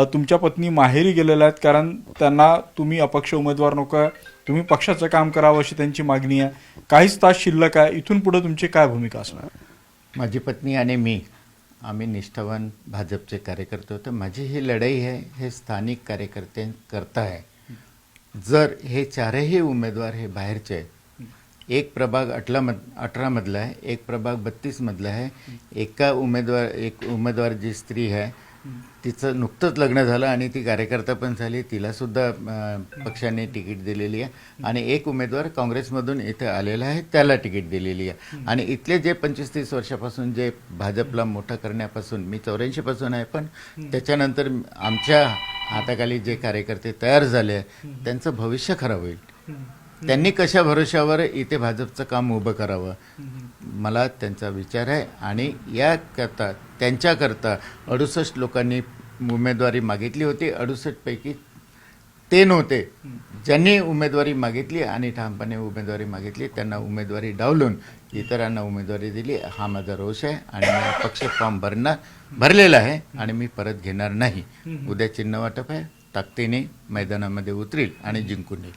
तुमच्या पत्नी माहेरी गेलेल्या आहेत कारण त्यांना तुम्ही अपक्ष उमेदवार नको, तुम्ही पक्षाचं काम करावं अशी त्यांची मागणी आहे. काहीच तास शिल्लक आहे. इथून पुढे तुमची काय भूमिका असणार? माझी पत्नी आणि मी आम्ही निष्ठावान भाजपचे कार्यकर्ते होते. माझी ही लढाई आहे हे स्थानिक कार्यकर्त्यांकरता आहे. जर हे चारही उमेदवार हे बाहेरचे आहेत, एक प्रभाग 18 मधला आहे, एक प्रभाग 32 मधला आहे, एक उमेदवार जी स्त्री आहे तिचं नुकतंच लग्न झालं आणि ती कार्यकर्ता पण झाली, तिलासुद्धा पक्षाने तिकीट दिलेली आहे आणि एक उमेदवार काँग्रेसमधून इथे आलेला आहे त्याला तिकीट दिलेली आहे. आणि इथले जे 25-30 वर्षापासून जे भाजपला मोठं करण्यापासून, मी 84 पासून आहे, पण त्याच्यानंतर आमच्या हाताखाली जे कार्यकर्ते तयार झाले त्यांचं भविष्य खराब होईल. त्यांनी कशा भरोशावर इथे भाजपचं काम उभं करावं, मला त्यांचा विचार आहे. आणि याकरता त्यांच्याकरता 68 लोकांनी उमेदवारी मागितली होती. 68 पैकी ते नव्हते ज्यांनी उमेदवारी मागितली आणि ठामपणे उमेदवारी मागितली त्यांना उमेदवारी डावलून इतरांना उमेदवारी दिली. हा माझा रोष आहे आणि मी अपक्ष फॉर्म भरलेला आहे आणि मी परत घेणार नाही. उद्या चिन्ह वाटप आहे, ताकदीने मैदानामध्ये उतरील आणि जिंकून येईल.